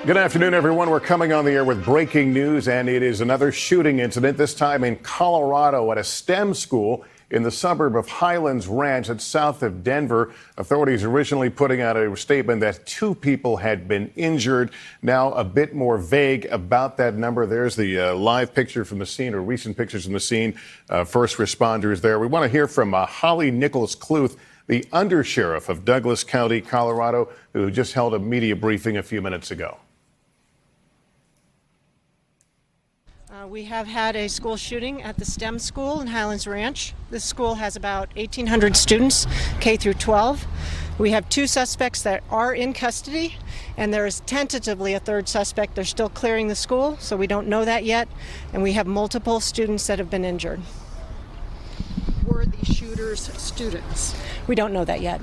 Good afternoon, everyone. We're coming on the air with breaking news, and it is another shooting incident, this time in Colorado at a STEM school in the suburb of Highlands Ranch. It's south of Denver. Authorities originally putting out a statement that 2 people had been injured. Now a bit more vague about that number. There's the live picture from the scene, or recent pictures from the scene. First responders there. We want to hear from Holly Nichols-Kluth, the undersheriff of Douglas County, Colorado, who just held a media briefing a few minutes ago. We have had a school shooting at the STEM school in Highlands Ranch. This school has about 1,800 students, K through 12. We have 2 suspects that are in custody, and there is tentatively a 3rd suspect. They're still clearing the school, so we don't know that yet. And we have multiple students that have been injured. Were the shooters students? We don't know that yet.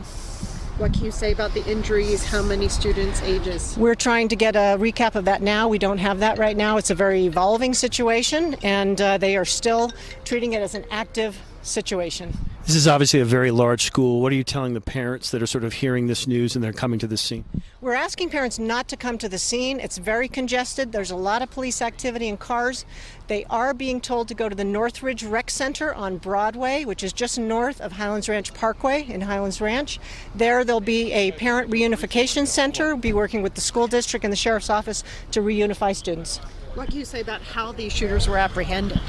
What can you say about the injuries? How many students' ages? We're trying to get a recap of that now. We don't have that right now. It's a very evolving situation, and they are still treating it as an active situation. This is obviously a very large school. What are you telling the parents that are sort of hearing this news and they're coming to the scene? We're asking parents not to come to the scene. It's very congested. There's a lot of police activity and cars. They are being told to go to the Northridge Rec Center on Broadway, which is just north of Highlands Ranch Parkway in Highlands Ranch. There'll be a parent reunification center. We'll be working with the school district and the sheriff's office to reunify students. What can you say about how these shooters were apprehended?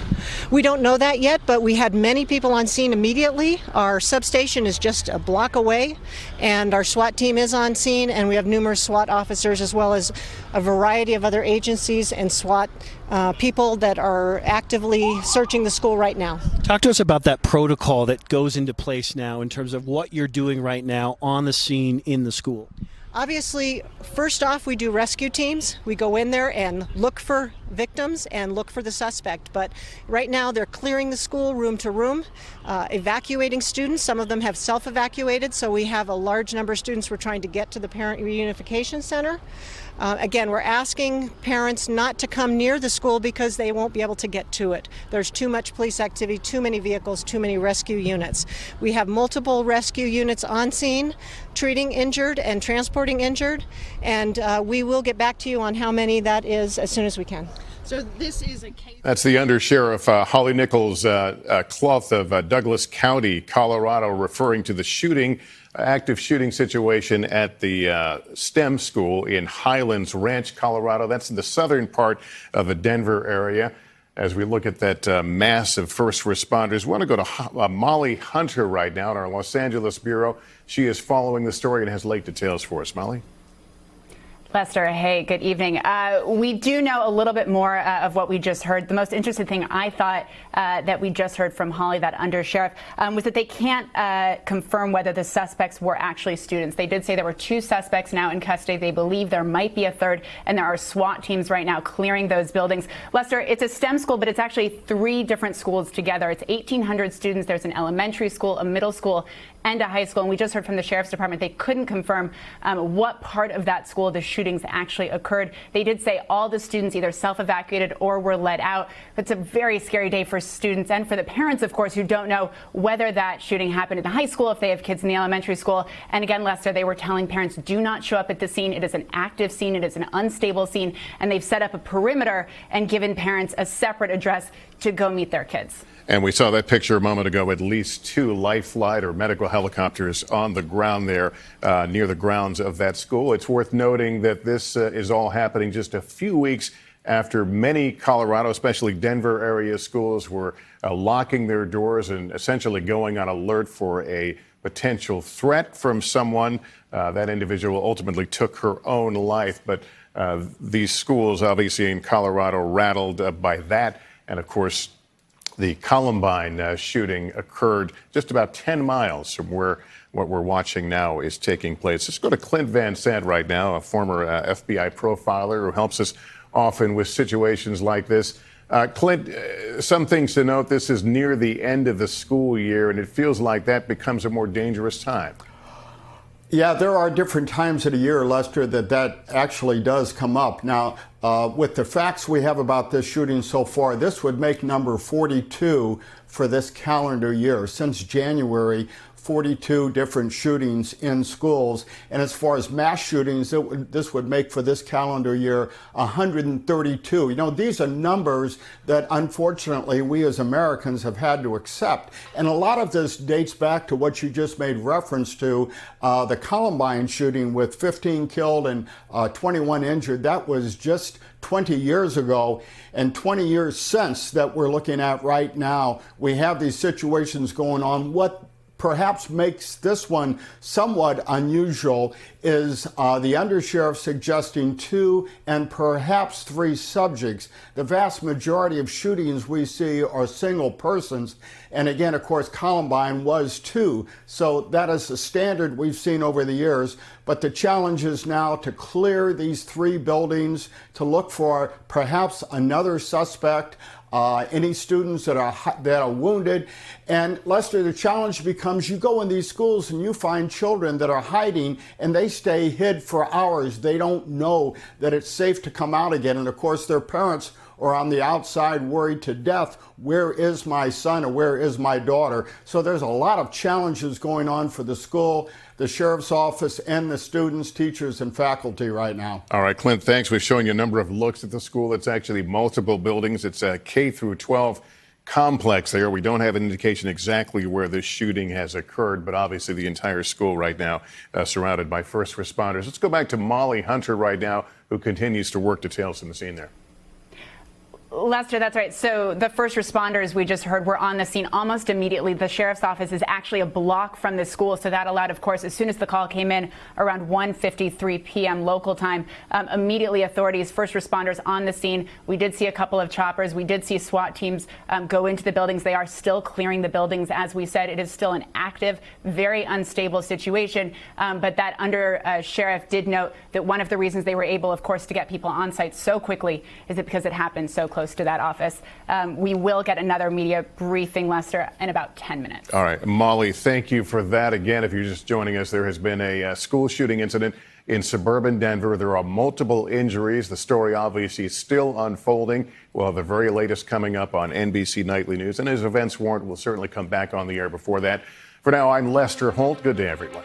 We don't know that yet, but we had many people on scene immediately. Our substation is just a block away, and our SWAT team is on scene, and we have numerous SWAT officers as well as a variety of other agencies and SWAT people that are actively searching the school right now. Talk to us about that protocol that goes into place now in terms of what you're doing right now on the scene in the school. Obviously, first off, we do rescue teams. We go in there and look for victims and look for the suspect. But right now, they're clearing the school room to room, evacuating students. Some of them have self-evacuated, so we have a large number of students we're trying to get to the parent reunification center. Again, we're asking parents not to come near the school because they won't be able to get to it. There's too much police activity, too many vehicles, too many rescue units. We have multiple rescue units on scene, treating injured and transporting injured, and we will get back to you on how many that is as soon as we can. So this is a case. That's the undersheriff, Holly Nichols-Kluth of Douglas County, Colorado, referring to the active shooting situation at the STEM school in Highlands Ranch, Colorado. That's in the southern part of the Denver area. As we look at that mass of first responders, we want to go to Molly Hunter right now in our Los Angeles bureau. She is following the story and has late details for us. Molly? Lester, hey, good evening. We do know a little bit more of what we just heard. The most interesting thing I thought that we just heard from Holly, that undersheriff, was that they can't confirm whether the suspects were actually students. They did say there were 2 suspects now in custody. They believe there might be a 3rd, and there are SWAT teams right now clearing those buildings. Lester, it's a STEM school, but it's actually 3 different schools together. It's 1,800 students. There's an elementary school, a middle school, and a high school. And we just heard from the sheriff's department they couldn't confirm what part of that school the shootings actually occurred. They did say all the students either self-evacuated or were let out. It's a very scary day for students and for the parents, of course, who don't know whether that shooting happened in the high school, if they have kids in the elementary school. And again, Lester, they were telling parents, do not show up at the scene. It is an active scene. It is an unstable scene. And they've set up a perimeter and given parents a separate address to go meet their kids. And we saw that picture a moment ago, at least 2 life flight or medical helicopters on the ground there near the grounds of that school. It's worth noting that this is all happening just a few weeks after many Colorado, especially Denver area schools, were locking their doors and essentially going on alert for a potential threat from someone. That individual ultimately took her own life. But these schools, obviously in Colorado, rattled by that. And of course, the Columbine shooting occurred just about 10 miles from where what we're watching now is taking place. Let's go to Clint Van Sant right now, a former FBI profiler who helps us often with situations like this. Clint, some things to note. This is near the end of the school year, and it feels like that becomes a more dangerous time. Yeah, there are different times of the year, Lester, that actually does come up. Now, with the facts we have about this shooting so far, this would make number 42 for this calendar year. Since January, 42 different shootings in schools. And as far as mass shootings, this would make for this calendar year 132. You know, these are numbers that unfortunately we as Americans have had to accept. And a lot of this dates back to what you just made reference to, the Columbine shooting with 15 killed and 21 injured. That was just 20 years ago, and 20 years since that we're looking at right now. We have these situations going on. What perhaps makes this one somewhat unusual is the undersheriff suggesting 2 and perhaps 3 subjects. The vast majority of shootings we see are single persons. And again, of course, Columbine was 2. So that is the standard we've seen over the years. But the challenge is now to clear these 3 buildings, to look for perhaps another suspect, any students that are wounded. And Lester, the challenge becomes you go in these schools and you find children that are hiding and they stay hid for hours. They don't know that it's safe to come out again. And of course, their parents are on the outside worried to death. Where is my son or where is my daughter? So there's a lot of challenges going on for the school, the sheriff's office, and the students, teachers, and faculty right now. All right, Clint, thanks. We've shown you a number of looks at the school. It's actually multiple buildings. It's a K through 12 complex there. We don't have an indication exactly where this shooting has occurred, but obviously the entire school right now surrounded by first responders. Let's go back to Molly Hunter right now, who continues to work details from the scene there. Lester, that's right. So the first responders we just heard were on the scene almost immediately. The sheriff's office is actually a block from the school, so that allowed, of course, as soon as the call came in around 1:53 p.m. local time, immediately authorities, first responders on the scene. We did see a couple of choppers. We did see SWAT teams go into the buildings. They are still clearing the buildings. As we said, it is still an active, very unstable situation. But that sheriff did note that one of the reasons they were able, of course, to get people on site so quickly is it because it happened so close to that office. We will get another media briefing, Lester, in about 10 minutes. All right, Molly, thank you for that. Again, if you're just joining us, there has been a school shooting incident in suburban Denver. There are multiple injuries. The story obviously is still unfolding. We'll have the very latest coming up on NBC Nightly News. And as events warrant, we'll certainly come back on the air before that. For now, I'm Lester Holt. Good day, everyone.